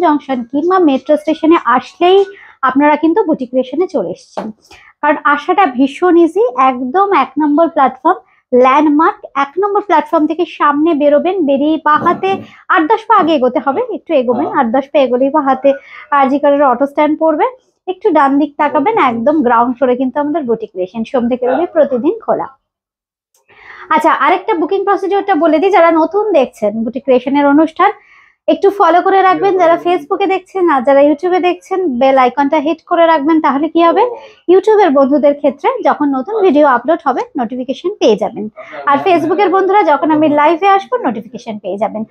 Junction কিংবা metro স্টেশনে আসলেই আপনারা কিন্তু বুটিক ক্রিয়েশনে চলে এসেছেন, কারণ আসাটা ভীষণ ইজি। একদম 1 নম্বর প্ল্যাটফর্ম, ল্যান্ডমার্ক 1 নম্বর প্ল্যাটফর্ম থেকে সামনে বেরোবেন, বেরিয়ে পা হাতে 8-10 পা আগে এগোতে হবে, একটু এগোবেন, 8-10 পা এগোলেই পা হাতে আরজি করের অটো স্ট্যান্ড পড়বে, একটু ডান দিক তাকাবেন, একদম গ্রাউন্ড ফ্লোরে কিন্তু আমাদের বুটিক ক্রিয়েশন সোম থেকে রবি প্রতিদিন খোলা। আচ্ছা, আরেকটা বুকিং প্রসিডিওরটা বলে দিই, যারা নতুন দেখছেন বুটিক ক্রিয়েশনের অনুষ্ঠান একটু ফলো করে রাখবেন, যারা ফেসবুকে দেখছেন আর যারা ইউটিউবে দেখছেন বেল আইকনটা হিট করে রাখবেন, তাহলে কি হবে ইউটিউবের বন্ধুদের ক্ষেত্রে যখন নতুন ভিডিও আপলোড হবে নোটিফিকেশন পেয়ে যাবেন, আর ফেসবুকের বন্ধুরা যখন আমি লাইভে আসবো নোটিফিকেশন পেয়ে যাবেন।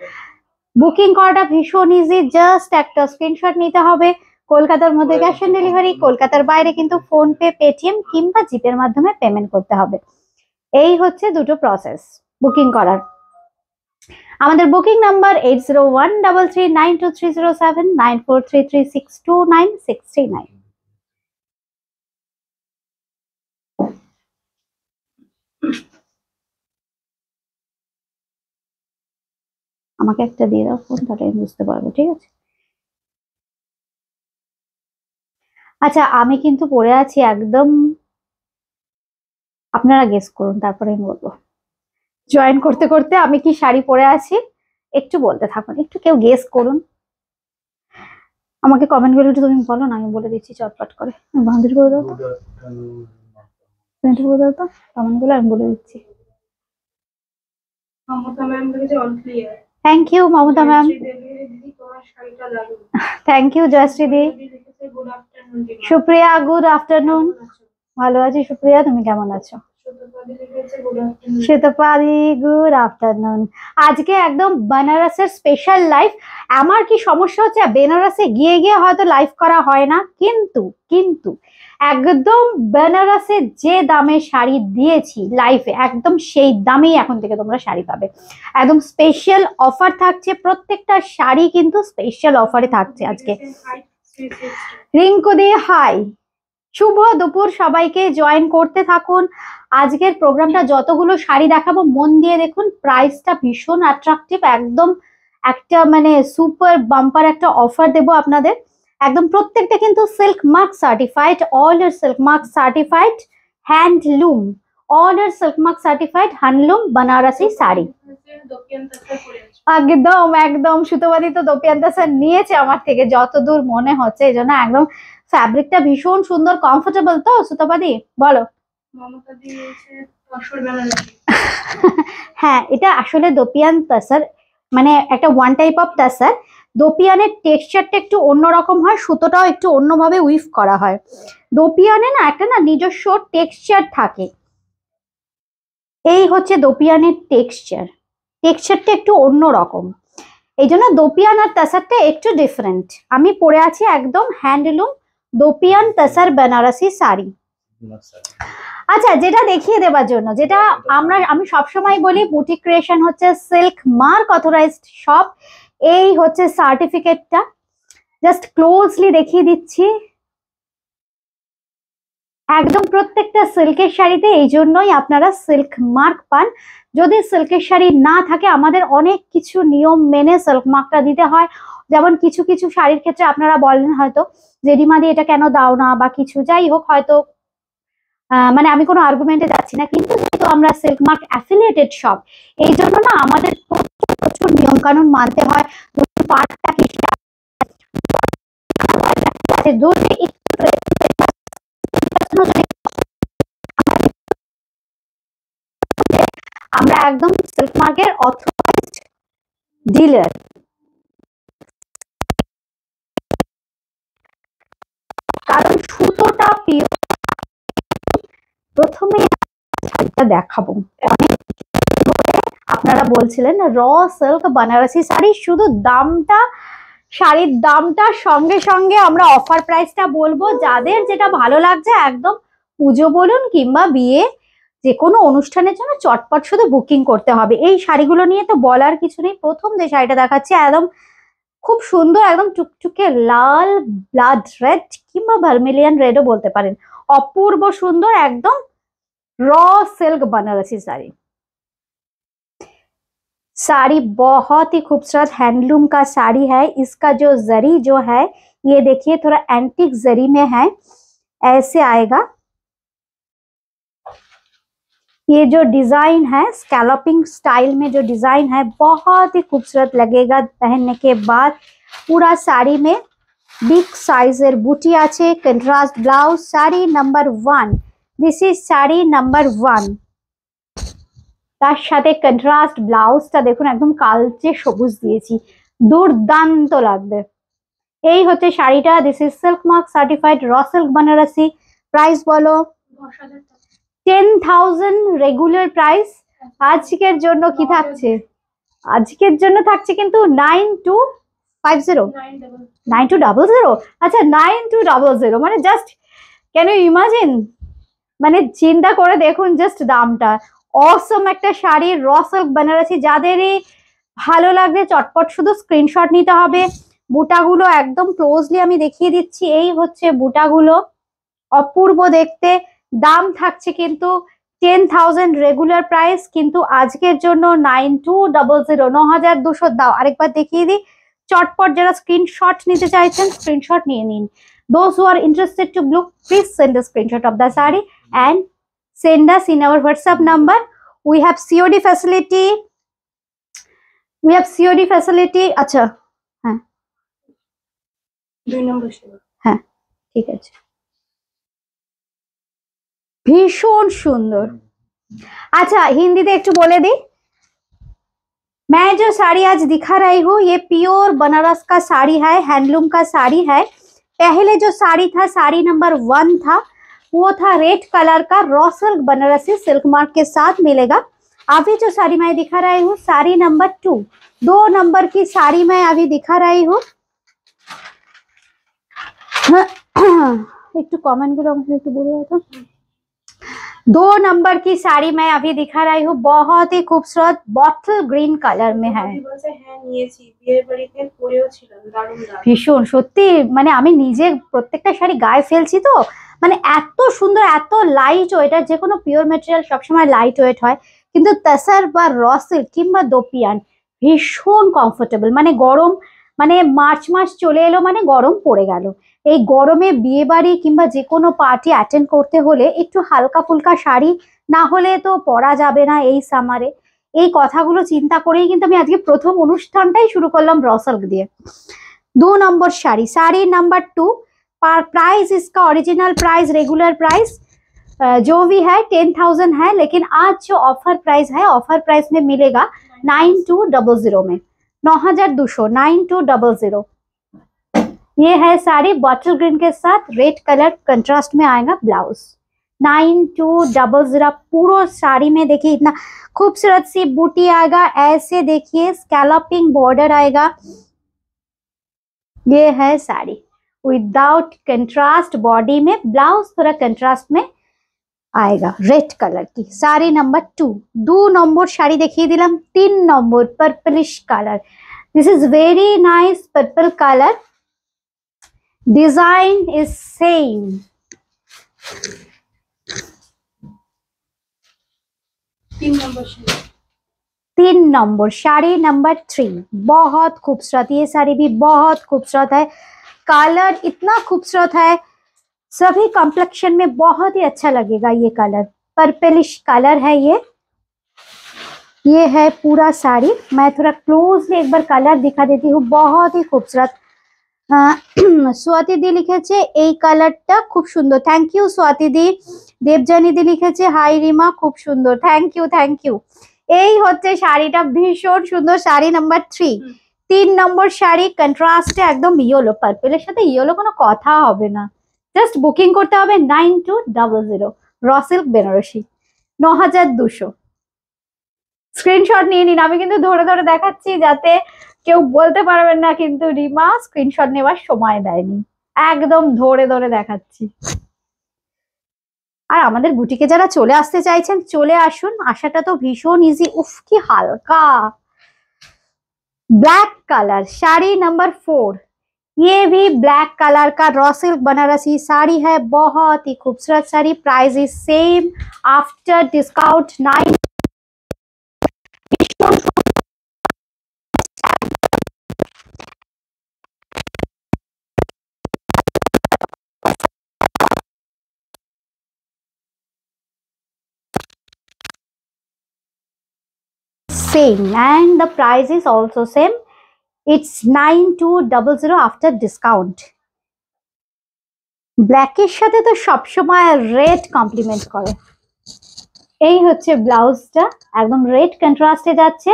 বুকিং করাটা ভীষণ ইজি, জাস্ট একটা স্ক্রিনশট নিতে হবে। কলকাতার মধ্যে ক্যাশ অন ডেলিভারি, কলকাতার বাইরে কিন্তু ফোনপে, পেটিএম কিংবা জিপের মাধ্যমে পেমেন্ট করতে হবে। এই হচ্ছে দুটো প্রসেস বুকিং করার। আমাদের বুকিং নাম্বার 8013392307, 9433629639। আমাকে একটা দিয়ে দাও ফোন, তাহলে আমি বুঝতে পারবো, ঠিক আছে? আচ্ছা, আমি কিন্তু পরে আছি একদম, আপনারা গেস করুন তারপরে আমি বলবো। জয়েন করতে করতে আমি কি শাড়ি পরে আছি একটু বলতে থাকুন, একটু কেউ গেস করুন, আমাকে কমেন্ট করে তুমি বলো না, আমি বলে দিচ্ছি চটপট করে। বান্ধবী বলে দাও তো, বলে দাও তো কমেন্ট গুলো, আমি বলে দিচ্ছি। Thank you Mamata ma'am, thank you Jayashree দি। সুপ্রিয়া গুড আফটারনুন, ভালো আছি সুপ্রিয়া, তুমি কেমন আছো? Shwetapali good afternoon. আজকে একদম বেনারসের স্পেশাল লাইভ। আমার কি সমস্যা হচ্ছে, বেনারসে গিয়ে গিয়ে হয়তো লাইভ করা হয় না, কিন্তু কিন্তু একদম বেনারসে যে দামে শাড়ি দিয়েছি লাইভে, একদম সেই দামেই এখন থেকে তোমরা শাড়ি পাবে। একদম স্পেশাল অফার থাকছে, প্রত্যেকটা শাড়ি কিন্তু স্পেশাল অফারে থাকছে আজকে। রিঙ্কু দি হাই, শুভ দুপুর সবাইকে, জয়েন করতে থাকুন। আজকের প্রোগ্রামটা যতগুলো শাড়ি দেখাবো মন দিয়ে দেখুন, প্রাইসটা ভীষণ অ্যাট্রাকটিভ, একদম একটা মানে সুপার বাম্পার একটা অফার দেবো আপনাদের। একদম প্রত্যেকটা কিন্তু সিল্ক মার্ক সার্টিফাইড, অল এর silk mark certified handloom, all এর silk mark certified handloom Banarasi sari. একদম একদম সুতোবাদী তো দোপিয়ান্তা স্যার নিয়েছে আমার থেকে যতদূর মনে হচ্ছে, এই জন্য একদম ফ্যাব্রিকটা ভীষণ সুন্দর, কমফোর্টেবল তো সুতোবাদী বলো। হ্যাঁ, এটা আসলে দোপিয়ান তাসার, মানে একটা ওয়ান টাইপ অফ তাসার। দোপিয়ানের টেক্সচারটা একটু অন্যরকম হয়, সুতোটাও একটু অন্যভাবে উইভ করা হয়। দোপিয়ানে না একটা না নিজস্ব টেক্সচার থাকে, এই হচ্ছে দোপিয়ানের টেক্সচার, টেক্সচারটা একটু অন্যরকম, এই জন্য দোপিয়ান আর তাসারটা একটু ডিফারেন্ট। আমি পরে আছি একদম হ্যান্ডলুম দোপিয়ান তাসার বেনারসি শাড়ি। আচ্ছা, যেটা দেখিয়ে দেওয়ার জন্য, যেটা আমি সবসময় বলি বুটিক ক্রিয়েশন হচ্ছে সিল্ক মার্ক অথরাইজড শপ, এই হচ্ছে সার্টিফিকেটটা, জাস্ট ক্লোজলি দেখিয়ে দিচ্ছি। একদম প্রত্যেকটা সিল্কের শাড়িতে এই জন্যই আপনারা সিল্ক মার্ক পান। যদি সিল্কের শাড়ি না থাকে আমাদের অনেক কিছু নিয়ম মেনে সিল্ক মার্কটা দিতে হয়। যেমন কিছু কিছু শাড়ির ক্ষেত্রে আপনারা বলেন হয়তো যে রিমাদি এটা কেন দাও না বা কিছু, যাই হোক হয়তো মানে আমি কোনো আর্গুমেন্টে যাচ্ছি না, কিন্তু যেহেতু আমরা সিল্ক মার্ক অ্যাফিলিয়েটেড শপ, এই জন্য না আমাদের প্রচুর নিয়ম কানুন মানতে হয়। আমরা একদম সিল্ক মার্কের অথরাইজড ডিলার, কারণ সুতোটা পিওর। প্রথমে শাড়িটা দেখাবো, আপনারা বলছিলেন র সিল্ক বানারসি শাড়ি, শুধু দামটা, শাড়ির দামটা সঙ্গে সঙ্গে আমরা অফার প্রাইসটা বলবো। যাদের যেটা ভালো লাগছে একদম পুজো বলুন কিংবা বিয়ে যে কোনো অনুষ্ঠানের জন্য চটপট শুধু বুকিং করতে হবে। এই শাড়িগুলো নিয়ে তো বলার কিছু নেই। প্রথম যে শাড়িটা দেখাচ্ছি একদম খুব সুন্দর, একদম টুকটুকে লাল ব্লাড রেড কিংবা ভার্মিলিয়ান রেডও বলতে পারেন, অপূর্ব সুন্দর একদম র সিল্ক বানারসি শাড়ি। साड़ी बहुत ही खूबसूरत हैंडलूम का साड़ी है। इसका जो जरी जो है ये देखिए थोड़ा एंटीक जरी में है, ऐसे आएगा। ये जो डिजाइन है स्कैलपिंग स्टाइल में जो डिजाइन है बहुत ही खूबसूरत लगेगा पहनने के बाद। पूरा साड़ी में बिग साइजर बुटी आछे, contrast blouse, sari number 1। This is sari number 1। তার সাথে কন্ট্রাস্ট ব্লাউজটা দেখুন একদম কালচে সবুজ দিয়েছি, দুর্দান্ত লাগবে। এই হচ্ছে শাড়িটা। This is silk mark certified raw silk Banarasi. Price বলো? 10,000 রেগুলার প্রাইস। আজকের জন্য কি থাকছে? আজকের জন্য থাকছে কিন্তু 9250 9200। আচ্ছা 9200 মানে জাস্ট ক্যান ইউ ইমাজিন, মানে চিন্তা করে দেখুন জাস্ট দামটা। অসম একটা শাড়ি র সিল্ক বেনারসি, যাদেরই ভালো লাগবে চটপট শুধু স্ক্রিনশট নিতে হবে। বুটাগুলো একদম ক্লোজলি আমি দেখিয়ে দিচ্ছি, এই হচ্ছে বুটাগুলো, অপূর্ব দেখতে। দাম থাকছে কিন্তু 10,000 রেগুলার প্রাইস, কিন্তু আজকের জন্য 9200 9200 দাও। আরেকবার দেখিয়ে দিই, চটপট যারা স্ক্রিনশট নিতে চাইছেন স্ক্রিনশট নিয়ে নিন। Those who are interested to book, please send a screenshot of the saree and send us in our WhatsApp number. We have COD facility. We have COD facility. আচ্ছা হ্যাঁ 2 নম্বর। হ্যাঁ ঠিক আছে। ভীষণ সুন্দর। अच्छा हिंदी में एक बोले दी। मैं जो साड़ी आज दिखा रही हूँ ये प्योर बनारस का साड़ी है, हैंडलूम का साड़ी है। पहले जो साड़ी था साड़ी नंबर 1 था, वो था रेड कलर का raw silk Banarasi silk mark के साथ मिलेगा। अभी जो साड़ी मैं दिखा रही हूँ साड़ी नंबर 2, 2 नंबर की साड़ी मैं अभी दिखा रही हूँ। एक तो कमेंट गुलो एक बोल रहा था। 2 नंबर की साड़ी मैं अभी दिखा रही हूँ, बहुत ही खूबसूरत बॉटल ग्रीन कलर में है। ভীষণ সত্যি, মানে আমি নিজে প্রত্যেকটা শাড়ি গায়ে ফেলছি তো, মানে এত সুন্দর এত লাইট ওয়েট। এটা যে কোনো পিওর ম্যাটেরিয়াল সবসময় লাইট ওয়েট হয়, কিন্তু তাসার বা র সিল্ক কিংবা দোপিয়ান ভীষণ কমফোর্টেবল। মানে গরম, মানে মার্চ মাস চলে এলো মানে গরম পড়ে গেল। এই গরমে বিয়ে বাড়ি কিংবা যে কোনো পার্টি অ্যাটেন্ড করতে হলে একটু হালকা ফুলকা শাড়ি না হলে তো পরা যাবে না এই সামারে। এই কথাগুলো চিন্তা করেই কিন্তু আমি আজকে প্রথম অনুষ্ঠানটাই শুরু করলাম র সিল্ক দিয়ে। 2 number sari, sari number 2। Price इसका ओरिजिनल प्राइस रेगुलर प्राइस जो भी है 10,000 है, लेकिन आज जो ऑफर प्राइस है ऑफर प्राइस में मिलेगा 9200 में, 9200 9200। ये है साड़ी बॉटल ग्रीन के साथ रेड कलर कंट्रास्ट में आएगा ब्लाउज। 9200 पूरा साड़ी में देखिए इतना खूबसूरत सी बूटी आएगा, ऐसे देखिए स्कैलपिंग बॉर्डर आएगा। ये है साड़ी विदाउट कंट्रास्ट, बॉडी में ब्लाउज थोड़ा कंट्रास्ट में आएगा रेड कलर की। साड़ी नंबर 2। 2 नंबर साड़ी देखिए दिलाम। 3 number purplish colour, this is very nice purple colour, design is same. 3 number sari number 3 बहुत खूबसूरत। ये साड़ी भी बहुत खूबसूरत है, कलर इतना खूबसूरत है, सभी कॉम्प्लेक्शन में बहुत ही अच्छा लगेगा। ये कलर पर्पलिश कलर है। ये है पूरा साड़ी। मैं थोड़ा क्लोजली एक बार कलर दिखा देती हूँ, बहुत ही खूबसूरत। स्वाति दी लिखे এই কালারটা খুব সুন্দর, থ্যাংক ইউ स्वाति दी। দেবজানি দি লিখেছে হাই রিমা খুব সুন্দর, থ্যাংক ইউ থ্যাংক ইউ। এই হচ্ছে শাড়িটা, ভীষণ সুন্দর শাড়ি নাম্বার 3। 3 নম্বর শাড়ি কন্ট্রাস্টে একদম ইয়েলো, পার্পেলের সাথে ইয়েলো কোনো কথা হবে না, জাস্ট বুকিং করতে হবে 9200 র সিল্ক বেনারসি 9200। স্ক্রিনশট নিয়ে নিন, আমি কিন্তু ধরে ধরে দেখাচ্ছি যাতে কেউ বলতে পারবেন না কিন্তু রিমা স্ক্রিনশট নেওয়ার সময় দেয়নি, একদম ধরে ধরে দেখাচ্ছি। আর আমাদের বুটিকে যারা চলে আসতে চাইছেন চলে আসুন, আসাটা তো ভীষণ ইজি। উফ কি হালকা ब्लैक कलर, साड़ी नंबर 4। ये भी ब्लैक कलर का रॉ सिल्क बनारसी साड़ी है, बहुत ही खूबसूरत sari. Price is same after discount 9। same and the price is also same. It's 9200 after discount. Black এর সাথে তো সবসময় রেড কমপ্লিমেন্ট করে। এই হচ্ছে ব্লাউজটা, একদম রেড কন্ট্রাস্টে যাচ্ছে।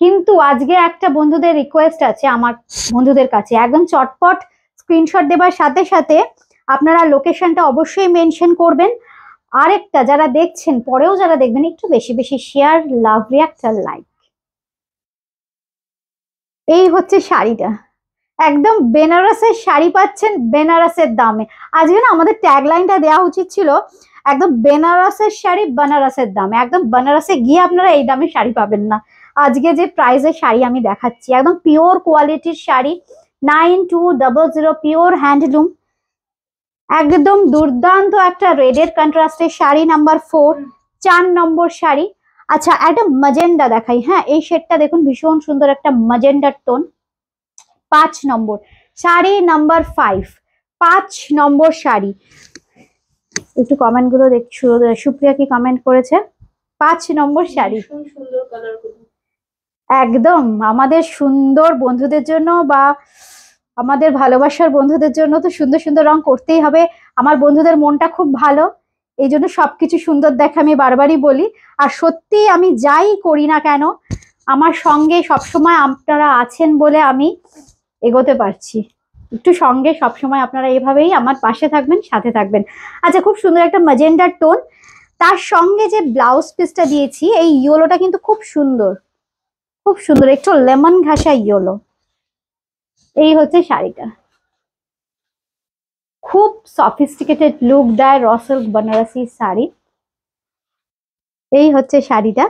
কিন্তু আজকে একটা বন্ধুদের রিকোয়েস্ট আছে আমার বন্ধুদের কাছে, একদম চটপট স্ক্রিনশট দেবার সাথে সাথে আপনারা লোকেশনটা অবশ্যই মেনশন করবেন। আরেকটা, যারা দেখছেন পরেও যারা দেখবেন, একটু বেশি বেশি শেয়ার, লাভ, রিঅ্যাক্ট আর লাইক। এই হচ্ছে শাড়িটা, একদম বেনারসের শাড়ি পাচ্ছেন বেনারসের দামে। আজকে না আমাদের ট্যাগলাইনটা দেওয়া উচিত ছিল, একদম বেনারসের শাড়ি বেনারসের দামে। একদম বেনারসে গিয়ে আপনারা এই দামে শাড়ি পাবেন না। আজকে যে প্রাইসের শাড়ি আমি দেখাচ্ছি, একদম পিওর কোয়ালিটির শাড়ি, 9200, পিওর হ্যান্ডলুম, একদম দুর্দান্ত একটা রেডের কন্ট্রাস্টের শাড়ি। নাম্বার 4, 4 নম্বর শাড়ি। আচ্ছা, একটা ম্যাজেন্ডা দেখাই। হ্যাঁ, এই শেডটা দেখুন, ভীষণ সুন্দর একটা ম্যাজেন্ডার টোন। 5 নম্বর শাড়ি, নাম্বার 5, 5 নম্বর শাড়ি। একটু কমেন্ট গুলো দেখছো, সুপ্রিয়া কি কমেন্ট করেছে? 5 নম্বর শাড়ি, সুন্দর কালার গুলো, একদম আমাদের সুন্দর বন্ধুদের জন্য বা আমাদের ভালোবাসার বন্ধুদের জন্য তো সুন্দর সুন্দর রং করতেই হবে। আমার বন্ধুদের মনটা খুব ভালো, এই জন্য সবকিছু সুন্দর দেখে আমি বারবারই বলি। আর সত্যি আমি যাই করি না কেন, আমার সঙ্গে সবসময় আপনারা আছেন বলে আমি এগোতে পারছি। একটু সঙ্গে সবসময় আপনারা এভাবেই আমার পাশে থাকবেন, সাথে থাকবেন। আচ্ছা, খুব সুন্দর একটা ম্যাজেন্ডার টোন, তার সঙ্গে যে ব্লাউজ পিসটা দিয়েছি, এই ইয়েলোটা কিন্তু খুব সুন্দর, খুব সুন্দর, একটু লেমন ঘাসা ইয়েলো। এই হচ্ছে শাড়িটা, খুব সফিস্টিকেটেড লুক দেয় র সিল্ক বেনারসি শাড়ি। এই হচ্ছে শাড়িটা,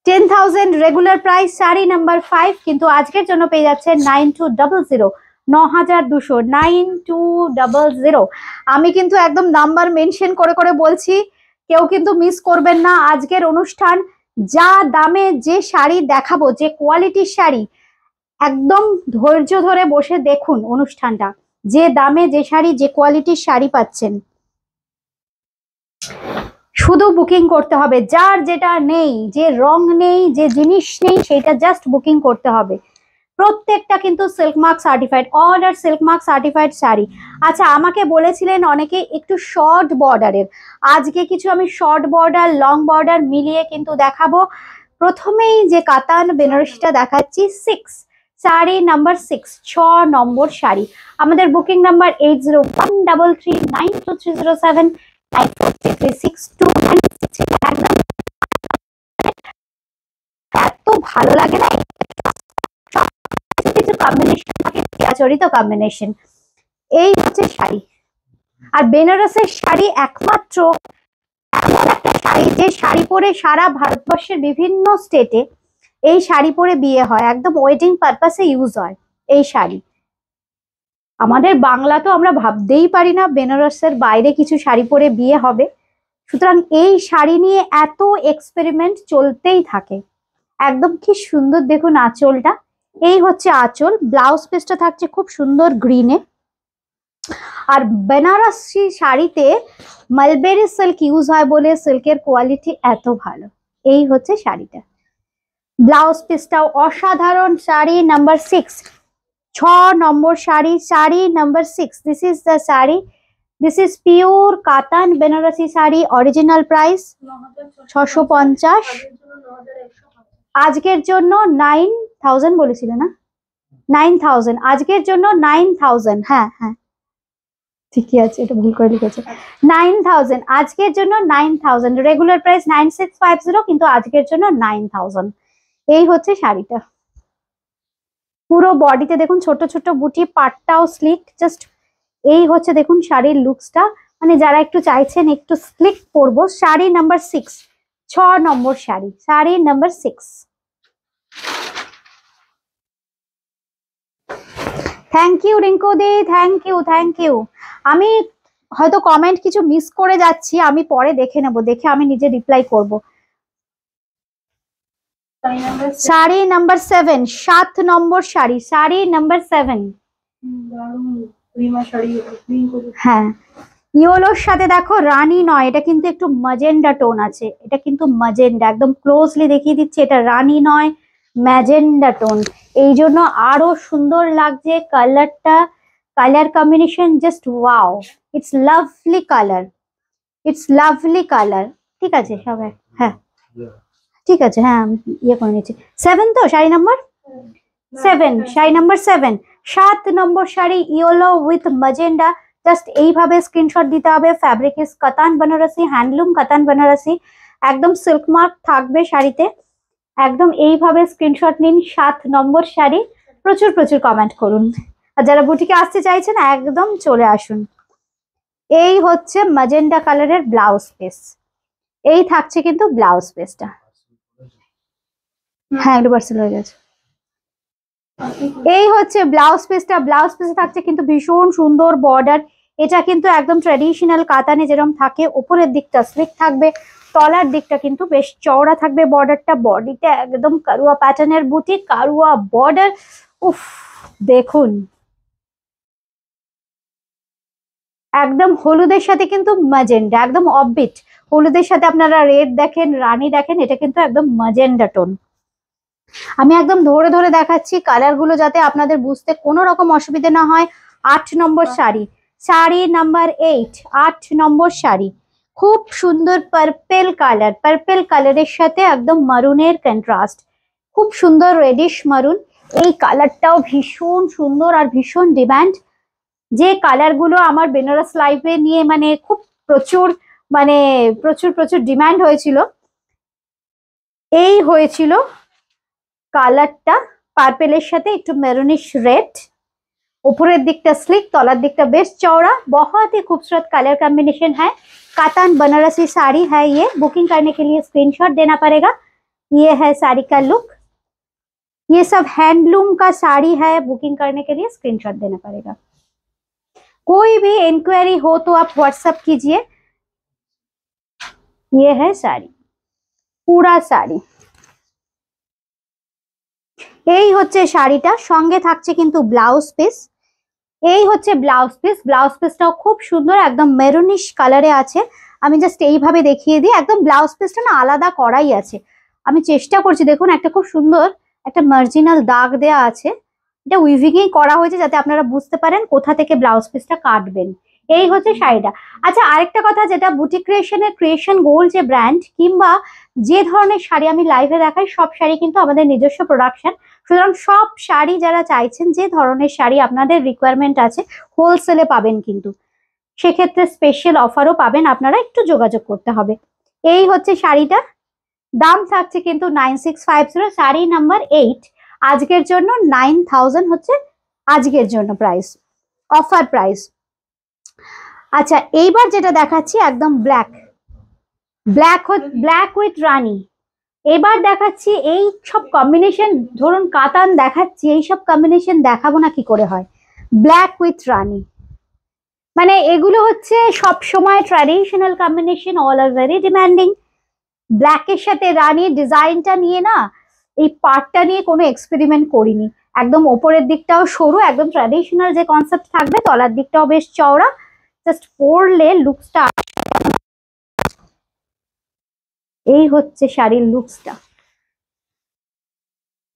10,000 রেগুলার প্রাইস, শাড়ি নাম্বার 5, কিন্তু আজকের জন্য পেয়ে যাচ্ছে 9200, 9200, 9200। আমি কিন্তু একদম নাম্বার মেনশন করে করে বলছি, কেউ কিন্তু মিস করবেন না। আজকের অনুষ্ঠান, যা দামে যে শাড়ি দেখাবো, যে কোয়ালিটির শাড়ি, একদম ধৈর্য ধরে বসে দেখুন অনুষ্ঠানটা। যে দামে যে শাড়ি, যে কোয়ালিটির শাড়ি পাচ্ছেন, শুধু বুকিং করতে হবে। যার যেটা নেই, যে রং নেই, যে জিনিস নেই, সেটা জাস্ট বুকিং করতে হবে। প্রত্যেকটা কিন্তু silk mark certified, order silk mark certified sari. আচ্ছা, আমাকে বলেছিলেন অনেকে একটু শর্ট বর্ডারের, আজকে কিছু আমি শর্ট বর্ডার লং বর্ডার মিলিয়ে কিন্তু দেখাবো। প্রথমেই যে কাতান বেনারসিটা দেখাচ্ছি, 6, শাড়ি নাম্বার 6, 6 নম্বর শাড়ি। আমাদের বুকিং নাম্বার 8013392307, 94336296। এত ভালো লাগে না কিছু কম্বিনেশন থাকে, চিরাচরিত কম্বিনেশন। এই হচ্ছে শাড়ি। আর বেনারসের শাড়ি একমাত্র এমন একটা শাড়ি, যে শাড়ি পরে সারা ভারতবর্ষের বিভিন্ন স্টেটে এই শাড়ি পরে বিয়ে হয়, একদম ওয়েডিং পারপাসে ইউজ হয় এই শাড়ি। আমাদের বাংলা তো আমরা ভাবতেই পারি না বেনারসের বাইরে কিছু শাড়ি পরে বিয়ে হবে। সুতরাং এই শাড়ি নিয়ে এত এক্সপেরিমেন্ট চলতেই থাকে। একদম কি সুন্দর দেখুন আঁচলটা, এই হচ্ছে আঁচল। ব্লাউজ পিসটা থাকছে খুব সুন্দর গ্রিনে। আর বেনারসি শাড়িতে মালবেরি সিল্ক ইউজ হয় বলে সিল্কের কোয়ালিটি এত ভালো। এই হচ্ছে শাড়িটা, ব্লাউজ পিসটাও অসাধারণ। Sari number 6, 6 number sari, sari number 6। This is the sari, this is pure কাতান বেনারসি শাড়ি। অরিজিনাল প্রাইস 650, আজকের জন্য 9000 বলেছিল না, 9000, আজকের জন্য 9000। হ্যাঁ হ্যাঁ, ঠিকই আছে, এটা ভুল করে লিখেছে। 9000, আজকের জন্য 9000। রেগুলার প্রাইস 9650, কিন্তু আজকের জন্য 9000। এই হচ্ছে শাড়িটা। পুরো বডিতে দেখুন ছোট ছোট বুটি, পাটটাও স্লিক। জাস্ট এই হচ্ছে দেখুন শাড়ির লুকসটা, মানে যারা একটু চাইছেন একটু স্লিক পরবো। Sari number 6, 6 number sari, sari number 6। Thank you Rinku দি, থ্যাংক ইউ, থ্যাংক ইউ। আমি হয়তো কমেন্ট কিছু মিস করে যাচ্ছি, আমি পরে দেখে নেব, দেখে আমি নিজে রিপ্লাই করব। শাড়ি নাম্বার 7, 7 নম্বর শাড়ি, শাড়ি নাম্বার 7। হ্যাঁ, ইয়েলোর সাথে দেখো রানী নয়, এটা কিন্তু একটু ম্যাজেন্ডা টোন আছে, এটা কিন্তু ম্যাজেন্ডা, একদম ক্লোজলি দেখিয়ে দিচ্ছে, এটা রানী নয় ম্যাজেন্ডা টোন। এই জন্য আরো সুন্দর লাগছে কালারটা, colour combination just wow, it's lovely colour, it's lovely colour. ঠিক আছে সবাই, হ্যাঁ ঠিক আছে, হ্যাঁ আমি ইয়ে করে নিচ্ছি। 7 তো sari number 7, sari number 7, 7 number sari yellow with magenta. Just এইভাবে স্ক্রিনশট দিতে হবে। ফ্যাব্রিক ইজ কাতান বেনারসি, হ্যান্ডলুম কাতান বেনারসি, একদম সিল্ক মার্ক থাকবে শাড়িতে। একদম এইভাবে স্ক্রিনশট নিন, 7 নম্বর শাড়ি। প্রচুর প্রচুর কমেন্ট করুন, আর যারা বুটিকে আসতে চাইছেন একদম চলে আসুন। এই হচ্ছে ম্যাজেন্ডা কালারের ব্লাউজ পিস, এই থাকছে কিন্তু ব্লাউজ পিসটা। হ্যাঁ একটু পার্সেল হয়ে গেছে। এই হচ্ছে ব্লাউজ পিসটা, ব্লাউজ পিসে থাকছে কিন্তু ভীষণ সুন্দর বর্ডার। এটা কিন্তু একদম ট্র্যাডিশনাল কাতানে যেরকম থাকে, উপরের দিকটা স্লিক থাকবে, তলার দিকটা কিন্তু বেশ চওড়া থাকবে বর্ডারটা। বডিটা একদম কারুয়া প্যাটার্নের বুটি, কারুয়া বর্ডার। উফ দেখুন, একদম হলুদের সাথে কিন্তু ম্যাজেন্ডা, একদম অফবিট। হলুদের সাথে আপনারা রেড দেখেন, রানী দেখেন, এটা কিন্তু একদম ম্যাজেন্ডা টোন। আমি একদম ধরে ধরে দেখাচ্ছি কালার গুলো যাতে আপনাদের বুঝতে কোনো রকম অসুবিধা না হয়। 8 নম্বর শাড়ি, শাড়ি নাম্বার 8, 8 নম্বর শাড়ি। খুব সুন্দর পার্পেল কালার, পার্পেল কালারের সাথে একদম মারুনের কন্ট্রাস্ট, খুব সুন্দর রেডিশ মারুন। এই কালারটাও ভীষণ সুন্দর আর ভীষণ ডিমান্ড। যে কালার গুলো আমার বেনারস লাইফে নিয়ে মানে খুব প্রচুর, মানে প্রচুর প্রচুর ডিমান্ড হয়েছিল, এই হয়েছিল কালারটা পার্পেলের সাথে একটু মেরুনিশ রেড, ऊपरेर दिकटा स्लिक, तलार दिकटा बेस चौड़ा, बहुत ही खूबसूरत कलर कॉम्बिनेशन है। कातान बनारसी साड़ी है ये। बुकिंग करने के लिए स्क्रीनशॉट देना पड़ेगा। ये है साड़ी का लुक, ये सब हैंडलूम का साड़ी है। बुकिंग करने के लिए स्क्रीनशॉट देना पड़ेगा। कोई भी इंक्वायरी हो तो आप व्हाट्सएप कीजिए। ये है साड़ी, पूरा साड़ी এই হচ্ছে শাড়িটা, সঙ্গে থাকছে কিন্তু ব্লাউজ পিস। এই হচ্ছে ব্লাউজ পিস, ব্লাউজ পিসটাও খুব সুন্দর, একদম মেরুনিশ কালারে আছে। আমি জাস্ট এইভাবে দেখিয়ে দিই, একদম ব্লাউজ পিসটা না আলাদা করাই আছে। আমি চেষ্টা করছি, দেখুন একটা খুব সুন্দর একটা মার্জিনাল দাগ দেয়া আছে, এটা উইভিংই করা হয়েছে যাতে আপনারা বুঝতে পারেন কোথা থেকে ব্লাউজ পিসটা কাটবেন। এই হচ্ছে শাড়িটা। আচ্ছা আরেকটা কথা, যেটা বুটিক ক্রিয়েশনের ক্রিয়েশন গোল্ড যে ব্র্যান্ড কিংবা যে ধরনের শাড়ি আমি লাইভে দেখাই, সব শাড়ি কিন্তু আমাদের নিজস্ব প্রোডাকশন। সুতরাং সব শাড়ি যারা চাইছেন, যে ধরনের শাড়ি আপনাদের রিকোয়ারমেন্ট আছে, হোলসেলে পাবেন, কিন্তু সেক্ষেত্রে স্পেশাল অফারও পাবেন, আপনারা একটু যোগাযোগ করতে হবে। এই হচ্ছে শাড়িটা, দাম থাকছে কিন্তু 9650, শাড়ি নাম্বার 8। আজকের জন্য 9000 হচ্ছে আজকের জন্য প্রাইস, অফার প্রাইস। আচ্ছা এইবার যেটা দেখাচ্ছি একদম ব্ল্যাক, ব্ল্যাক উইথ রানী। এবার দেখাচ্ছি এই সব কম্বিনেশন, ধরুন কাতান দেখাচ্ছি, এই সব কম্বিনেশন দেখাবো না কি করে হয়। ব্ল্যাক উইথ রানী মানে এগুলো হচ্ছে সব সময় traditional combination, all are very demanding. ব্ল্যাকের সাথে রানী ডিজাইনটা নিয়ে না, এই পার্টটা নিয়ে কোনো এক্সপেরিমেন্ট করিনি। একদম ওপরের দিকটাও সরু, একদম ট্র্যাডিশনাল যে কনসেপ্ট থাকবে, তলার দিকটাও বেশ চওড়া। জাস্ট পরলে লুকসটা, এই হচ্ছে শাড়ির লুকসটা।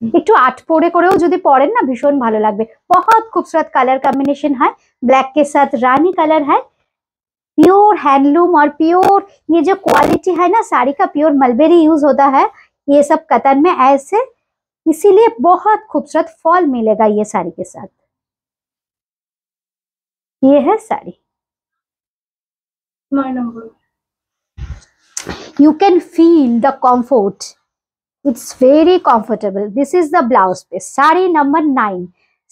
একটু আট পরে করেও যদি पहन ना भीषण ভালো লাগবে। बहुत खूबसूरत कलर कॉम्बिनेशन है, ब्लैक के साथ रानी कलर है। प्योर हैंडलूम और प्योर ये जो क्वालिटी है ना साड़ी का, प्योर मलबेरी यूज होता है ये सब कतन में ऐसे, इसीलिए बहुत खूबसूरत फॉल मिलेगा ये साड़ी के साथ। ये है sari, 9 number। you can feel the comfort, it's very comfortable। this is the blouse piece, sari number 9।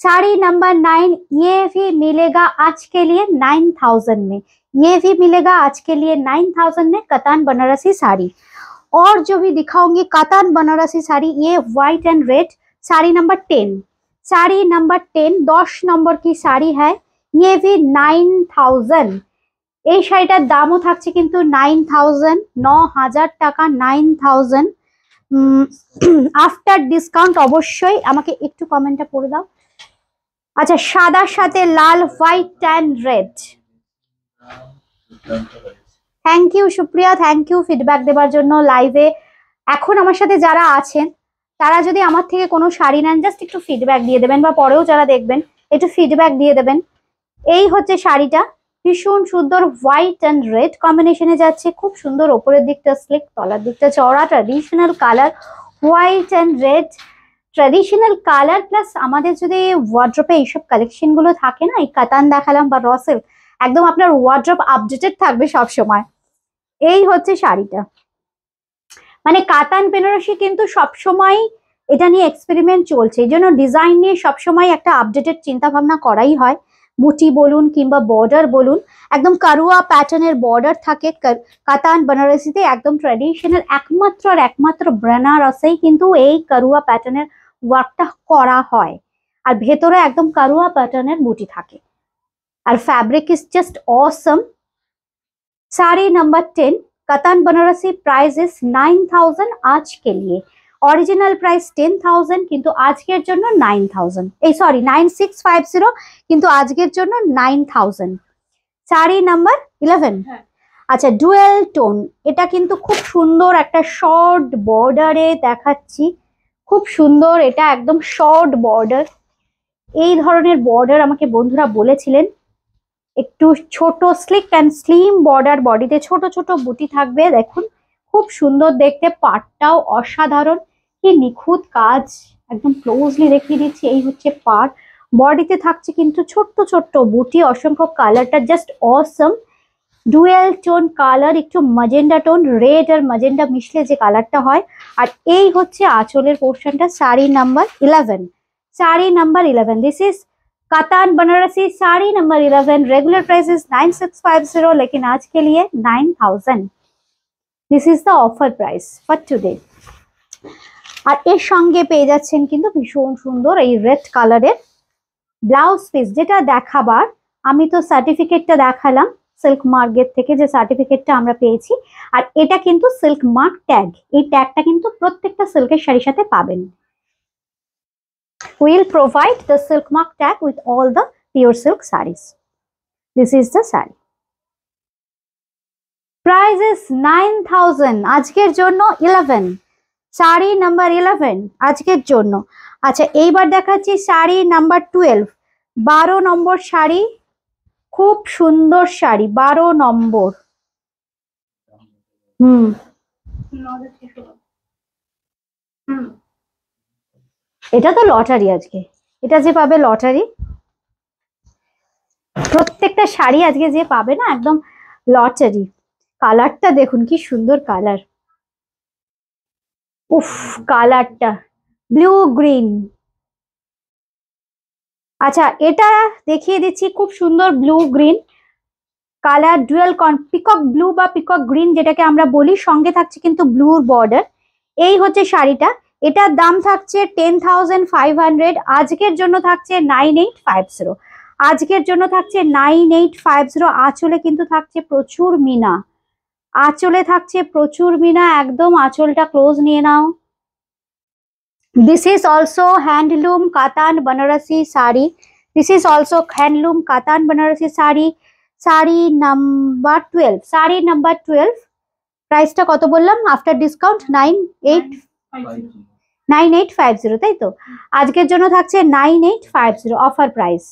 Sari number 9 ये भी मिलेगा आज के लिए 9000 में, ये भी मिलेगा आज के लिए 9000 में। कतान बनारसी साड़ी और जो भी दिखाऊंगी कतान बनारसी साड़ी, ये white and red. Sari number 10, sari number 10 10 number की साड़ी है, ये भी 9000। এই শাড়িটার দামও থাকছে কিন্তু 9000, 9000 টাকা, 9000 আফটার ডিসকাউন্ট। অবশ্যই আমাকে একটু কমেন্টটা পড়ে দাও। আচ্ছা সাদার সাথে লাল, white and red, thank you Supriya, thank you feedback দেওয়ার জন্য লাইভে। এখন আমার সাথে যারা আছেন তারা যদি আমার থেকে কোনো শাড়ি নেন জাস্ট একটু ফিডব্যাক দিয়ে দেবেন, বা পরেও যারা দেখবেন একটু ফিডব্যাক দিয়ে দেবেন। এই হচ্ছে শাড়িটা, ভীষণ সুন্দর হোয়াইট অ্যান্ড রেড কম্বিনেশনে যাচ্ছে, খুব সুন্দর। ওপরের দিকটা স্লিক, তলার দিকটা চওড়া, traditional colour, white and red traditional colour. Plus আমাদের যদি ওয়ার্ড্রপে এইসব কালেকশন গুলো থাকে না, এই কাতান দেখালাম বা র সিল্ক, একদম আপনার ওয়ার্ড্রপ আপডেটেড থাকবে সব সময়। এই হচ্ছে শাড়িটা, মানে কাতান বেনারসি কিন্তু সবসময় এটা নিয়ে এক্সপেরিমেন্ট চলছে, এই জন্য ডিজাইন নিয়ে সবসময় একটা আপডেটেড চিন্তা ভাবনা করাই হয়। বুটি বলুন কিংবা বর্ডার বলুন, একদম কারুয়া প্যাটার্নের বর্ডার থাকে কাতান বেনারসিতে, একদম ট্র্যাডিশনাল। একমাত্র বেনারসেই কিন্তু এই কারুয়া প্যাটার্নের ওয়ার্কটা করা হয়, আর ভেতরে একদম কারুয়া প্যাটার্নের বুটি থাকে, আর fabric is just awesome. Sari number 10 Katan Banarasi price is 9000 आज के लिए। ओरिजिनल प्राइस 10,000 কিন্তু আজকের জন্য 9000, এই সরি 9650 কিন্তু আজকের জন্য 9000। শাড়ি নাম্বার 11। আচ্ছা, ডুয়েল টোন, এটা কিন্তু খুব সুন্দর একটা শর্ট বর্ডারে দেখাচ্ছি, খুব সুন্দর। এটা একদম শর্ট বর্ডার, এই ধরনের বর্ডার আমাকে বন্ধুরা বলেছিলেন, একটু ছোট স্লিক অ্যান্ড স্লিম বর্ডার, বডিতে ছোট ছোট বুটি থাকবে। দেখুন খুব সুন্দর দেখতে, পাড়টাও অসাধারণ, কি নিখুঁত কাজ, একদম ক্লোজলি দেখিয়ে দিচ্ছি। এই হচ্ছে পাড়, বডিতে থাকছে কিন্তু ছোট্ট ছোট্ট বুটি, অসংখ্য। কালারটা just awesome, dual tone colour, একটু ম্যাজেন্ডা টোন, রেড আর ম্যাজেন্ডা মিশলে যে কালারটা হয়। আর এই হচ্ছে আঁচলের পোর্শনটা, sari number 11। Sari number 11, this is Katan Banarasi sari number 11। Regular price is 9650, लेकिन आज के लिए 9000। This is the offer price for today. আর এর সঙ্গে পেয়ে যাচ্ছেন কিন্তু ভীষণ সুন্দর এই রেড কালারের ব্লাউজ পিস, যেটা দেখাবার আমি তো সার্টিফিকেটটা দেখালাম সিল্ক মার্কেট থেকে, যে সার্টিফিকেটটা আমরা পেয়েছি। আর এটা কিন্তু সিল্ক মার্ক ট্যাগ, এই ট্যাগটা কিন্তু প্রত্যেকটা সিল্কের শাড়ির সাথে পাবেন। We'll provide the silk mark tag with all the pure silk sarees. This is the saree. Price is 9000, আজকের জন্য 11। শাড়ি নাম্বার 11 আজকের জন্য। আচ্ছা, এইবার দেখাচ্ছি শাড়ি নাম্বার 12, 12 নম্বর শাড়ি, খুব সুন্দর শাড়ি, 12 নম্বর। এটা তো লটারি, আজকে এটা যে পাবে লটারি, প্রত্যেকটা শাড়ি আজকে যে পাবে না একদম লটারি। কালারটা দেখুন কি সুন্দর কালার, উফ কালারটা ব্লু গ্রিন। আচ্ছা, এটা দেখিয়ে দিচ্ছি, খুব সুন্দর blue green colour, dual peacock blue বা পিকক গ্রিন যেটাকে আমরা বলি, সঙ্গে থাকছে কিন্তু ব্লুর বর্ডার। এই হচ্ছে শাড়িটা, এটার দাম থাকছে 10,500, আজকের জন্য থাকছে 9850। আজকের জন্য থাকছে 9850। আঁচলে কিন্তু থাকছে প্রচুর মিনা, আঁচলে থাকছে প্রচুর মিনা, একদম আঁচলটা ক্লোজ নিয়ে নাও। দিস ইজ অলসো হ্যান্ডলুম কাতান Banarasi sari, this is also handloom কাতান बनारसी শাড়ি। শাড়ি নাম্বার 12, শাড়ি নাম্বার 12, প্রাইসটা কত বললাম আফটার ডিসকাউন্ট? 9850, তাই তো? আজকের জন্য থাকছে 9850 অফার প্রাইস।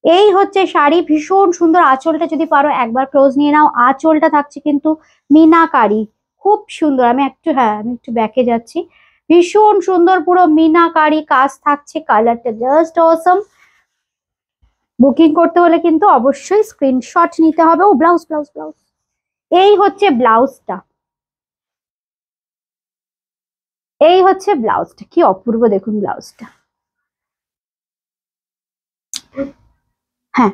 এই হচ্ছে শাড়ি, ভীষণ সুন্দর। আঁচলটা যদি পারো একবার ক্লোজ নিয়ে নাও, আঁচলটা থাকছে কিন্তু মিনাকারি, খুব সুন্দর। আমি একটু ব্যাকে যাচ্ছি, ভীষণ সুন্দর পুরো মিনাকারি কাজ থাকছে, কালারটা জাস্ট অসম। বুকিং করতে হলে কিন্তু অবশ্যই স্ক্রিনশট নিতে হবে। ও ব্লাউজ ব্লাউজ ব্লাউজ, এই হচ্ছে ব্লাউজটা, এই হচ্ছে ব্লাউজটা, কি অপূর্ব দেখুন ব্লাউজটা। হ্যাঁ,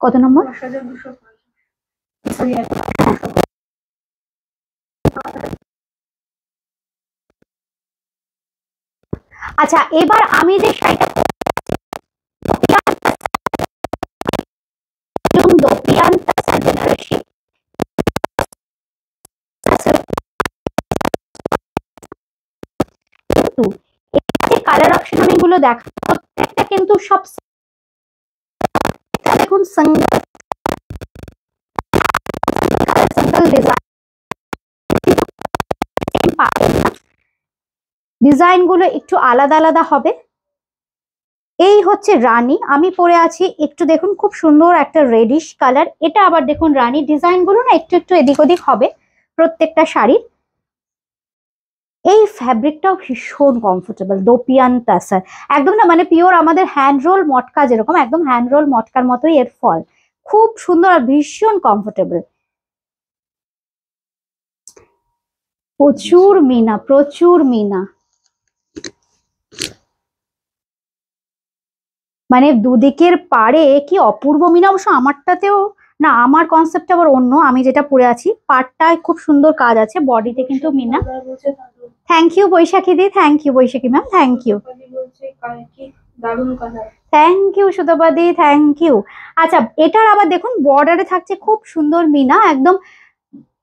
কত নম্বর? আচ্ছা, এবার আমি যে শাড়িটা কালার অপশন আমি এগুলো দেখা, প্রত্যেকটা কিন্তু সব দেখুন ডিজাইন গুলো একটু আলাদা আলাদা হবে। এই হচ্ছে রানী, আমি পরে আছি একটু দেখুন খুব সুন্দর একটা রেডিশ কালার। এটা আবার দেখুন রানী, ডিজাইন গুলো না একটু একটু এদিক ওদিক হবে প্রত্যেকটা শাড়ির। এই ফ্যাব্রিকটাও ভীষণ কমফোর্টেবল, দোপিয়ান তাসার, একদম না মানে পিওর আমাদের হ্যান্ড রোল মটকা, যেরকম একদম হ্যান্ড রোল মটকার মতোই এর ফল, খুব সুন্দর আর ভীষণ কমফোর্টেবল। প্রচুর মিনা, প্রচুর মিনা, মানে দুদিকের পাড়ে কি অপূর্ব মিনা। অবশ্য আমারটাতেও না, আমার কনসেপ্ট আবার অন্য, আমি যেটা পরে আছি পাড়টায় খুব সুন্দর কাজ আছে, বডিতে কিন্তু মিনা। থ্যাংক ইউ বৈশাখী দি, thank you Baishakhi ma'am, thank you, thank you Sutapa দি, থ্যাংক ইউ। আচ্ছা এটার আবার দেখুন বর্ডারে থাকছে খুব সুন্দর মিনা, একদম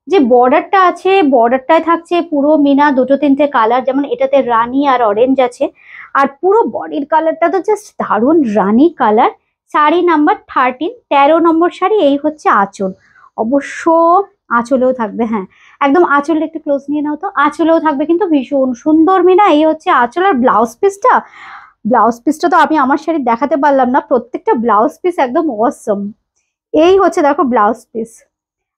যে বর্ডারটা আছে বর্ডারটায় থাকছে পুরো মিনা, দুটো তিনটে কালার, যেমন এটাতে রানী আর অরেঞ্জ আছে, আর পুরো বডির কালারটা তো জাস্ট দারুণ রানী কালার। শাড়ি নাম্বার 13, 13 নম্বর শাড়ি। এই হচ্ছে আঁচল, অবশ্য আঁচলেও থাকবে, হ্যাঁ একদম আঁচলটা একটু ক্লোজ নিয়ে নাও তো, আঁচলেও থাকবে কিন্তু ভীষণ সুন্দর মিনা। এই হচ্ছে আঁচল। আর ব্লাউজ পিসটা, ব্লাউজ পিসটা তো আমি আমার শাড়ি দেখাতে পারলাম না, প্রত্যেকটা ব্লাউজ পিস একদম অসম। এই হচ্ছে দেখো ব্লাউজ পিস,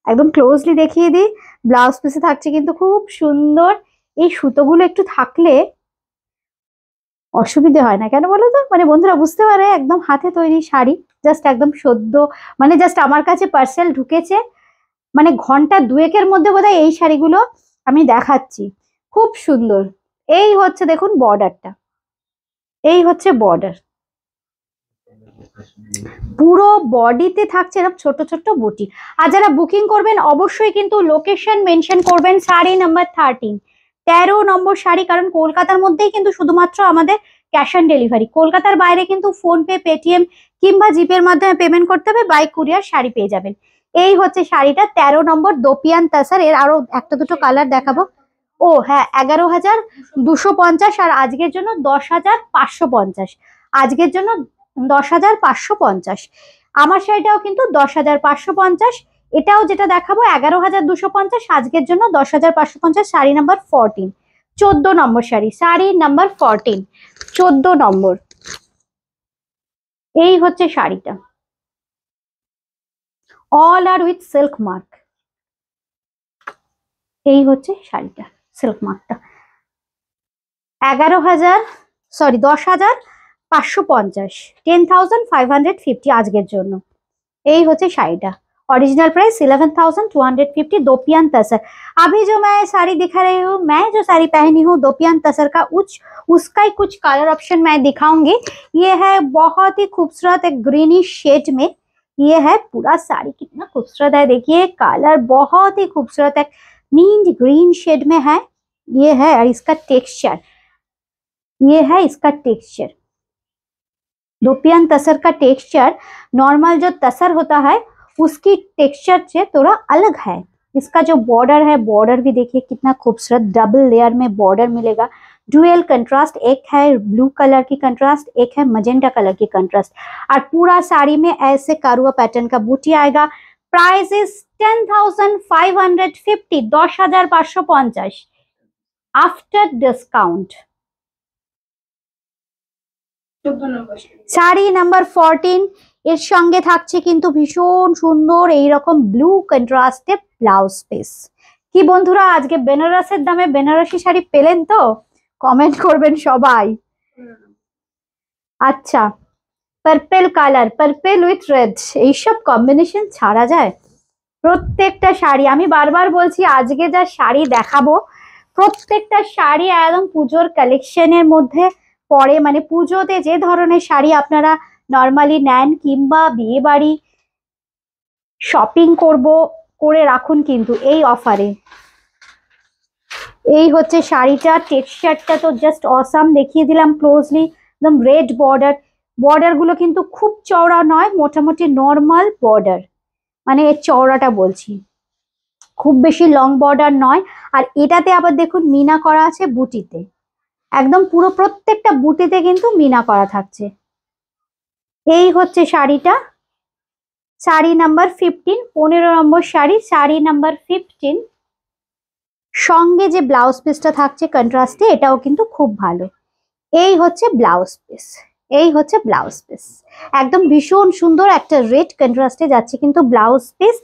একদম ক্লোজলি দেখিয়ে দিই, ব্লাউজ পিসে থাকছে কিন্তু খুব সুন্দর। এই সুতোগুলো একটু থাকলে অসুবিধে হয় না, কেন বলো তো, মানে বন্ধুরা বুঝতে পারে একদম হাতে তৈরি শাড়ি, জাস্ট একদম সদ্য, মানে জাস্ট আমার কাছে পার্সেল ঢুকেছে, মানে ঘন্টা দুয়েকের মধ্যে বোধহয় এই শাড়িগুলো আমি দেখাচ্ছি, খুব সুন্দর। এই হচ্ছে দেখুন বর্ডারটা, এই হচ্ছে বর্ডার, পুরো বডিতে থাকছে এরকম ছোট ছোট বুটি। আর যারা বুকিং করবেন অবশ্যই কিন্তু লোকেশন মেনশন করবেন, শাড়ি নাম্বার 13, 13 নম্বর শাড়ি, কারণ কলকাতার মধ্যেই কিন্তু শুধুমাত্র আমাদের ক্যাশ অন ডেলিভারি, কলকাতার বাইরে কিন্তু ফোনপে, পেটিএম কিংবা জিপের মাধ্যমে পেমেন্ট করতে হবে, বাই কুরিয়ার শাড়ি পেয়ে যাবেন। এই হচ্ছে শাড়িটা 13 নম্বর দোপিয়ান তাসার। এর আরো একটা দুটো কালার দেখাবো। ও হ্যাঁ, 11,250, আর আজকের জন্য 10,550, আজকের জন্য 10,550। আমার শাড়িটাও কিন্তু 10,550, এটাও যেটা দেখাবো 11,250, আজকের জন্য 10,550। Sari number 14, 14 number sari, sari number 14, 14 number. এই হচ্ছে শাড়িটা, all are with silk mark. এই হচ্ছে শাড়িটা, সিল্ক মার্কটা 10,550, 10,550 আজকের জন্য। এই হচ্ছে শাড়িটা, ओरिजिनल प्राइस 11,250, दोपियान तसर। अभी जो मैं साड़ी दिखा रही हूँ, मैं जो साड़ी पहनी हूँ दोपियान तसर का, उसका ही कुछ कलर ऑप्शन मैं दिखाऊंगी। ये है बहुत ही खूबसूरत एक ग्रीनिश शेड में, ये है पूरा साड़ी, कितना खूबसूरत है देखिए, कलर बहुत ही खूबसूरत है, मींट ग्रीन शेड में है ये है। और इसका टेक्सचर, ये है इसका टेक्सचर, दोपियान तसर का टेक्सचर नॉर्मल जो तसर होता है उसकी टेक्सचर से थोड़ा अलग है। इसका जो बॉर्डर है, बॉर्डर भी देखिए कितना खूबसूरत, डबल लेयर में बॉर्डर मिलेगा, डुअल कंट्रास्ट, एक है ब्लू कलर की कंट्रास्ट, एक है मजेंटा कलर की कंट्रास्ट, और पूरा साड़ी में ऐसे कारुआ पैटर्न का बूटी आएगा। Price is 10,550, 10,550 after discount. Sari number 14, এর সঙ্গে থাকছে কিন্তু ভীষণ সুন্দর এইরকম ব্লু কন্ট্রাস্টে ব্লাউজ পিস। কি বন্ধুরা আজকে বেনারসের দামে বেনারসি শাড়ি পেলেন তো? কমেন্ট করবেন সবাই। আচ্ছা, purple colour, purple with red, এইসব কম্বিনেশন ছাড়া যায়? প্রত্যেকটা শাড়ি আমি বারবার বলছি, আজকে যা শাড়ি দেখাবো প্রত্যেকটা শাড়ি একদম পুজোর কালেকশনের মধ্যে পরে, মানে পুজোতে যে ধরনের শাড়ি আপনারা নর্মালি নেন কিংবা বিয়ে বাড়ি শপিং করে রাখুন কিন্তু এই অফারে। এই হচ্ছে শাড়িটা, টেক্সচারটা তো জাস্ট অসাম, দেখিয়ে দিলাম ক্লোজলি, একদম রেড বর্ডার, বর্ডার গুলো কিন্তু খুব চওড়া নয়, মোটামুটি নর্মাল বর্ডার, মানে এর চওড়াটা বলছি, খুব বেশি লং বর্ডার নয়। আর এটাতে আবার দেখুন মিনা করা আছে বুটিতে, একদম পুরো প্রত্যেকটা বুটিতে কিন্তু মিনা করা থাকছে। এই হচ্ছে শাড়িটা, শাড়ি নাম্বার 15, 15 নম্বর শাড়ি, শাড়ি নাম্বার 15। সঙ্গে যে ব্লাউজ পিসটা থাকছে কন্ট্রাস্টে, এটাও কিন্তু খুব ভালো। এই হচ্ছে ব্লাউজ পিস, এই হচ্ছে ব্লাউজ পিস। একদম ভীষণ সুন্দর একটা রেড কন্ট্রাস্টে যাচ্ছে কিন্তু ব্লাউজ পিস,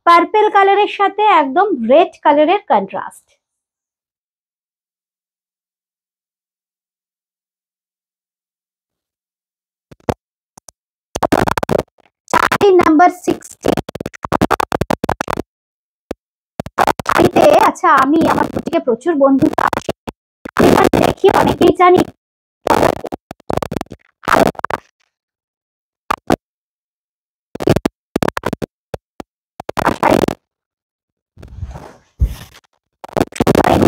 পার্পেল কালারের সাথে একদম রেড কালারের কন্ট্রাস্ট। নাম্বার 60। আচ্ছা, আমি আমার থেকে প্রচুর বন্ধু দেখি, অনেকেই জানি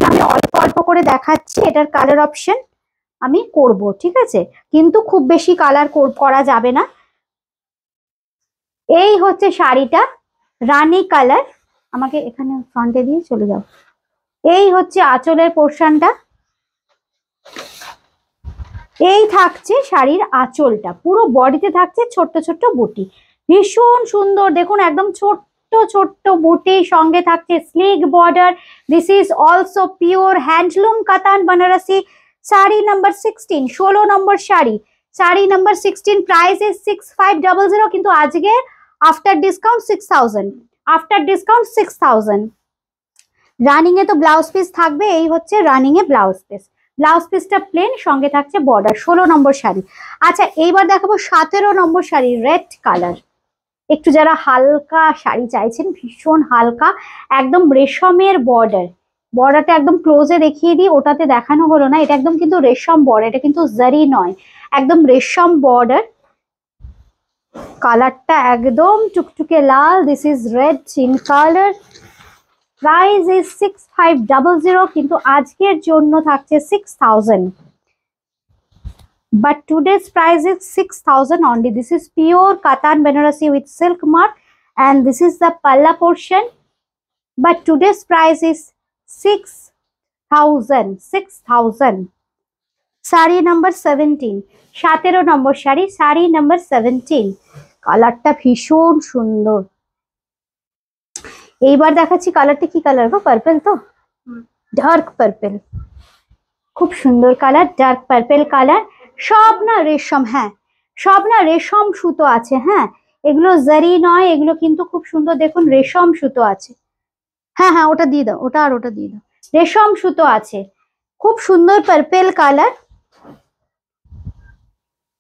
আমি অল্প অল্প করে দেখাচ্ছি, এটার কালার অপশন আমি করব, ঠিক আছে, কিন্তু খুব বেশি কালার করা যাবে না। এই হচ্ছে শাড়িটা, রানী কালার। আমাকে এখানে ফ্রন্টে দিয়ে চলে যাও। এই হচ্ছে আঁচলের পোর্শনটা, এই থাকছে শাড়ির আঁচলটা, পুরো বডিতে থাকছে ছোট্ট ছোট্ট বুটি, ভীষণ সুন্দর। দেখুন একদম ছোট্ট ছোট্ট বুটি, সঙ্গে থাকছে sleek border. This is also pure handloom Katan Banarasi. Sari number 16, 16 number sari, sari number 16। Price is 6500, কিন্তু আজকে after discount 6000, after discount 6000। Running এ তো ব্লাউজ পিস থাকবে, এই হচ্ছে রানিং এ ব্লাউজ পিস। ব্লাউজ পিসটা প্লেন, সঙ্গে থাকছে বর্ডার। 16 নম্বর শাড়ি। আচ্ছা, এইবার দেখাবো 17 নম্বর শাড়ি, রেড কালার। একটু যারা হালকা শাড়ি চাইছেন, ভীষণ হালকা, একদম রেশমের বর্ডার। বর্ডারটা একদম ক্লোজে দেখিয়ে দিই, ওটাতে দেখানো হলো না, এটা একদম কিন্তু রেশম বর্ডার, এটা কিন্তু জারি নয়, একদম রেশম বর্ডার। কালারটা একদম টুকটুকে লাল। This is red in colour. Price is 6500, কিন্তু আজকের জন্য থাকছে 6000, but today's price is 6000 only. This is pure Katan Banarasi with silk mark, and this is the palla portion, but today's price is 6000, 6000. Sari number 17, 17 number sari, sari number 17। কালারটা ভীষণ সুন্দর। এইবার দেখাচ্ছি কালারটা, কি কালার গো? পার্পল তো, ডার্ক পার্পল, খুব সুন্দর কালার, ডার্ক পার্পল কালার। সব না রেশম, হ্যাঁ সব না রেশম সুতো আছে, হ্যাঁ এগুলো জারি নয়, এগুলো কিন্তু খুব সুন্দর। দেখুন রেশম সুতো আছে, হ্যাঁ হ্যাঁ ওটা দিয়ে দাও, ওটা আর ওটা দিয়ে দাও। রেশম সুতো আছে, খুব সুন্দর পার্পল কালার।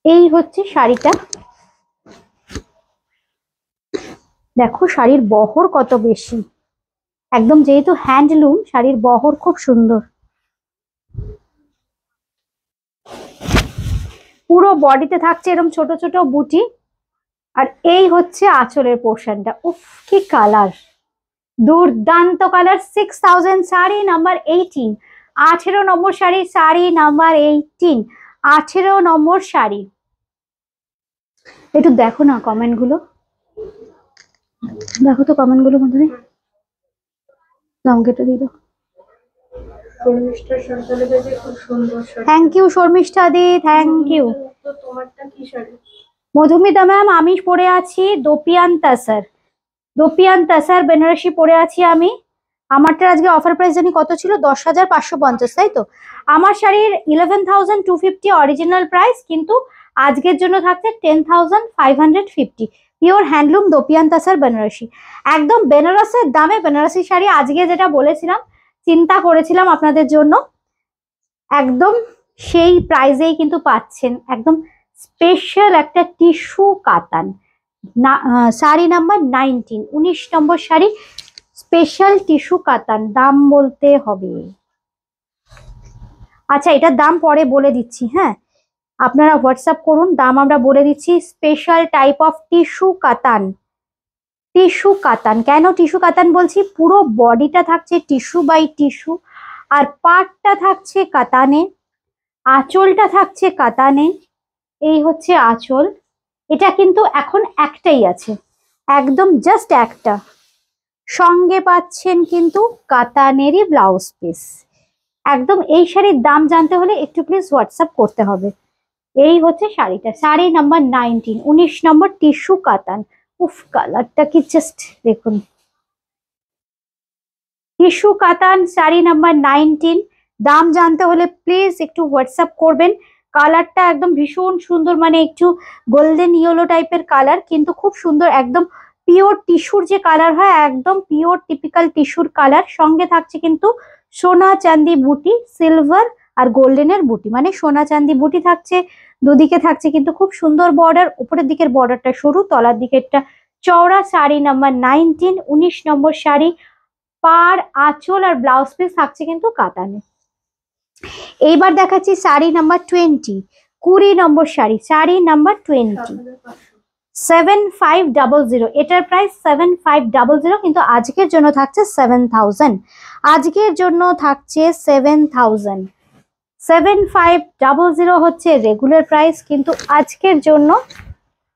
এই হচ্ছে শাড়িটা। দেখো শাড়ির বহর কত বেশি, একদম যেহেতু হ্যান্ডলুম, শাড়ির বহর খুব সুন্দর। পুরো বডিতে থাকছে এরকম ছোট ছোট বুটি, আর এই হচ্ছে আঁচলের পোর্শনটা। উফ কি কালার, দুর্দান্ত কালার। 6000, শাড়ি নাম্বার 18, 18 নম্বর শাড়ি, শাড়ি নাম্বার 18, 18 নম্বর শাড়ি। একটু দেখো না কমেন্ট গুলো, দেখো তো কমেন্ট গুলো মধ্যে আমাকে এটা দিয়ে দাও। থ্যাংক ইউ শর্মিষ্ঠা দি, থ্যাংক ইউ। মধুমিতা ম্যাম, আমি পরে আছি দোপিয়ান তাসার, দোপিয়ান তাসার বেনারসি পরে আছি আমি। আমারটার আজকে অফার প্রাইস জানি কত ছিল, 10,550, তাই তো? আমার শাড়ির 11,250 অরিজিনাল প্রাইস, কিন্তু আজকের জন্য থাকছে 10,550। Pure handloom dupion tussar Banarasi, একদম বেনারসের দামে বেনারসি শাড়ি। আজকে যেটা বলেছিলাম, চিন্তা করেছিলাম আপনাদের জন্য, একদম সেই প্রাইজেই কিন্তু পাচ্ছেন। একদম স্পেশাল একটা টিস্যু কাতান না, শাড়ি নাম্বার 19, 19 নম্বর শাড়ি, স্পেশাল টিস্যু কাতান। দাম বলতে হবে, আচ্ছা এটার দাম পরে বলে দিচ্ছি, হ্যাঁ আপনারা হোয়াটসঅ্যাপ করুন, দাম আমরা বলে দিচ্ছি। স্পেশাল টাইপ অফ টিস্যু কাতান, টিস্যু কাতান। কেন টিস্যু কাতান বলছি? পুরো বডিটা থাকছে টিস্যু বাই টিস্যু, আর পাটটা থাকছে কাতানে, আঁচলটা থাকছে কাতানে। এই হচ্ছে আঁচল, এটা কিন্তু এখন একটাই আছে, একদম জাস্ট একটা। সঙ্গে পাচ্ছেন কিন্তু কাতানেরই ব্লাউজ পিস। একদম এই শাড়ির দাম জানতে হলে একটু প্লিজ হোয়াটসঅ্যাপ করতে হবে। এই হচ্ছে শাড়িটা, শাড়ি নাম্বার 19, 19 নম্বর টিস্যু কাতান। উফ কালারটা কি জাস্ট দেখুন, টিস্যু কাতান শাড়ি নাম্বার 19। দাম জানতে হলে প্লিজ একটু হোয়াটসঅ্যাপ করবেন। কালারটা একদম ভীষণ সুন্দর, মানে একটু গোল্ডেন ইয়েলো টাইপের কালার, কিন্তু খুব সুন্দর, একদম পিওর টিস্যুর যে কালার হয়, একদম পিওর টিপিক্যাল টিস্যুর কালার। সঙ্গে থাকছে কিন্তু সোনা চাঁদি বুটি, সিলভার আর গোল্ডেনের বুটি, মানে সোনা চাঁদি বুটি থাকছে। দুদিকে থাকছে কিন্তু খুব সুন্দর বর্ডার, উপরের দিকের বর্ডারটা সরু, তলার দিকেরটা চওড়া। শাড়ি নাম্বার 19, 19 নম্বর শাড়ি। পার, আঁচল আর ব্লাউজ পিস থাকছে কিন্তু কাতানে। এইবার দেখাচ্ছি শাড়ি নাম্বার 20, 20 নম্বর শাড়ি, শাড়ি নাম্বার 20, 7500। এটার প্রাইস 7500, কিন্তু আজকের জন্য থাকছে 7000। আজকের জন্য থাকছে 7000। 7500 হচ্ছে রেগুলার প্রাইস, কিন্তু আজকের জন্য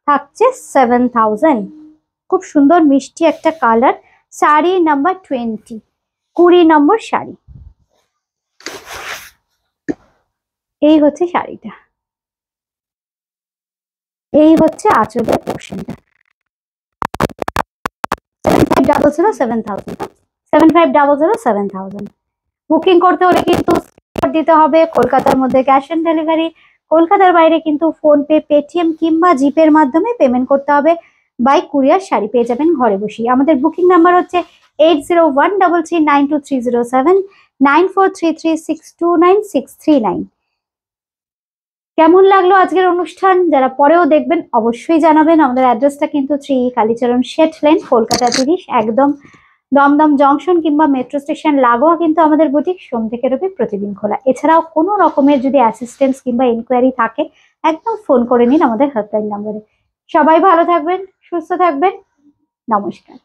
থাকছে 7000। খুব সুন্দর মিষ্টি একটা কালার। শাড়ি নাম্বার 20, 20 নম্বর শাড়ি। এই হচ্ছে শাড়িটা, এই হচ্ছে আঁচলের পোর্শনটা। 7500, 7000, 7500, 7000। বুকিং করতে হলে কিন্তু দিতে হবে কলকাতার মধ্যে ক্যাশ অন ডেলিভারি। কলকাতার বাইরে কিন্তু ফোনপে, পেটিএম কিংবা জিপের মাধ্যমে পেমেন্ট করতে হবে। বাই কুরিয়ার শাড়ি পেয়ে যাবেন ঘরে বসেই। আমাদের বুকিং নাম্বার হচ্ছে 8013392307, 9433629639। কেমন লাগলো আজকের অনুষ্ঠান? যারা পরেও দেখবেন অবশ্যই জানাবেন। আমাদের অ্যাড্রেসটা কিন্তু 3 কালীচরণ শেঠ লেন, কলকাতা 30, একদম দমদম জংশন কিংবা মেট্রো স্টেশন লাগোয়া কিন্তু আমাদের বুটিক সোম থেকে রবি প্রতিদিন খোলা। এছাড়াও কোনো রকমের যদি অ্যাসিস্ট্যান্স কিংবা ইনকোয়ারি থাকে, একদম ফোন করে নিন আমাদের হেল্পলাইন নম্বরে। সবাই ভালো থাকবেন, সুস্থ থাকবেন, নমস্কার।